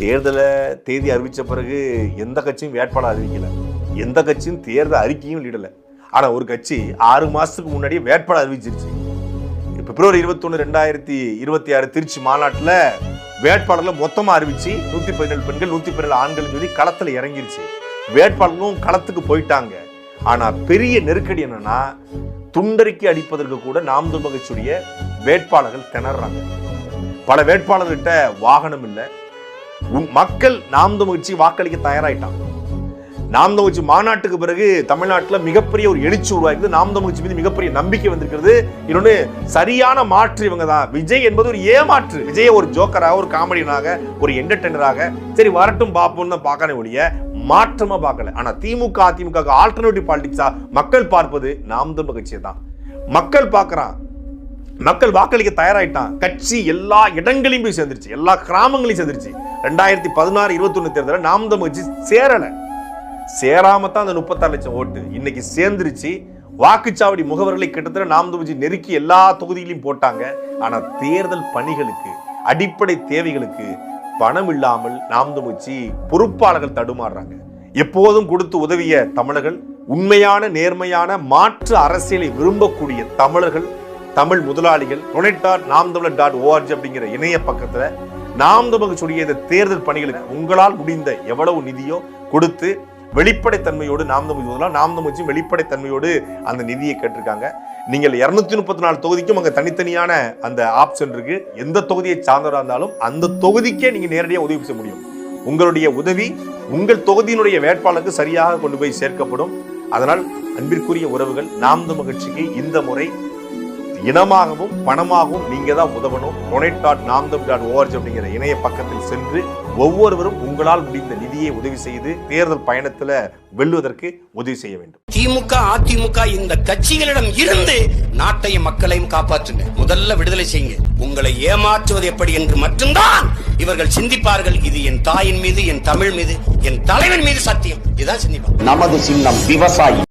தேர்தலை தேதி அறிவித்த பிறகு எந்த கட்சியும் வேட்பாளர் அறிவிக்கல, எந்த கட்சியும் தேர்தல் அறிக்கையும் வெளியிடலை. ஆனால் ஒரு கட்சி 6 மாதத்துக்கு முன்னாடியே வேட்பாளர் அறிவிச்சிருச்சு. பிப்ரவரி 21, 2026 திருச்சி மாநாட்டில் வேட்பாளர்கள் மொத்தமாக அறிவிச்சு 117 பெண்கள் 117 ஆண்கள் சொல்லி களத்தில் இறங்கிருச்சு. வேட்பாளர்களும் களத்துக்கு போயிட்டாங்க. ஆனால் பெரிய நெருக்கடி என்னன்னா, துண்டறிக்கை அடிப்பதற்கு கூட நாம் தமிழர் கட்சியுடைய வேட்பாளர்கள் திணறாங்க. பல வேட்பாளர்கிட்ட வாகனம் இல்லை. மக்கள் நாம் தமிழர் கட்சி வாக்களிக்க தயாராயிட்டான். நாம் தமிழர் கட்சி மாநாட்டுக்கு பிறகு தமிழ்நாட்டில் மிகப்பெரிய ஒரு எழுச்சி உருவாகிறது. நாம் தமிழர் கட்சி மீது மிகப்பெரிய நம்பிக்கை வந்திருக்கிறது. இன்னொன்று, சரியான மாற்று இவங்க தான். விஜய் என்பது ஒரு ஏமாற்று. விஜய் ஒரு ஜோக்கராக, ஒரு காமெடியனாக, ஒரு என்டர்டெய்னராக சரி வரட்டும் பார்ப்போம் தான் பார்க்கணும் ஒழிய மாற்றமா பார்க்கல. ஆனா திமுக அதிமுக ஆல்டர்னேட்டிவ் பாலிடிக்ஸா மக்கள் பார்ப்பது நாம் தமிழர் கட்சியை தான். மக்கள் பார்க்கறான், மக்கள் வாக்களிக்க தயாராயிட்டான். கட்சி எல்லா இடங்களையும் போய் சேர்ந்துருச்சு, எல்லா கிராமங்களையும் சேர்ந்துருச்சு. 2016, 21 தேர்தலில் நாம் தமிழர் கட்சி சேராம தான் அந்த 36 லட்சம் ஓட்டு இன்னைக்கு சேர்ந்துருச்சு. வாக்குச்சாவடி முகவர்களை கிட்டத்தட்ட நாம் தமிழர் கட்சி நெருக்கி எல்லா தொகுதிகளையும் போட்டாங்க. ஆனா தேர்தல் பணிகளுக்கு, அடிப்படை தேவைகளுக்கு பணம் இல்லாமல் நாம் தமிழர் கட்சி பொறுப்பாளர்கள் தடுமாறுறாங்க. எப்போதும் கொடுத்து உதவிய தமிழர்கள், உண்மையான நேர்மையான மாற்று அரசியலை விரும்பக்கூடிய தமிழர்கள், தமிழ் முதலாளிகள் donate.namtamizhar.org அப்படிங்கிற இணைய பக்கத்துல நாம் தமிழர் சொல்லிய இந்த தேர்தல் பணிகளுக்கு உங்களால் முடிந்த எவ்வளவு நிதியோ கொடுத்து வெளிப்படைத்தன்மையோடு நாம் தமிழ் வெளிப்படைத்தன்மையோடு அந்த நிதியை கேட்டிருக்காங்க. நீங்கள் 234 தொகுதிக்கும் அங்க தனித்தனியான அந்த ஆப்ஷன் இருக்கு. எந்த தொகுதியை சார்ந்தவராக இருந்தாலும் அந்த தொகுதிக்கே நீங்க நேரடியாக உதவி செய்ய முடியும். உங்களுடைய உதவி உங்கள் தொகுதியினுடைய வேட்பாளருக்கு சரியாக கொண்டு போய் சேர்க்கப்படும். அதனால் அன்பிற்குரிய உறவுகள், நாம் தமிழர் கட்சிக்கு இந்த முறை இனமாகவும் பணமாகவும் நீங்க தான் உதவணும். donate.namtamizhar.org அப்படிங்கிற இணைய பக்கத்தில் சென்று ஒவ்வொருவரும் உங்களால் முடிந்த நிதியை உதவி செய்து தேர்தல் பயணத்துல வெல்லுவதற்கு உதவி செய்ய வேண்டும். திமுக அதிமுக இந்த கட்சிகளிடம் இருந்து நாட்டையும் மக்களையும் காப்பாற்றுங்க. முதல்ல விடுதலை செய்யுங்க. உங்களை ஏமாற்றுவது எப்படி என்று மட்டும்தான் இவர்கள் சிந்திப்பார்கள். இது என் தாயின் மீது, என் தமிழ் மீது, என் தலைவன் மீது சத்தியம். இதுதான் சிந்திப்பார். நமது சின்னம் விவசாயி.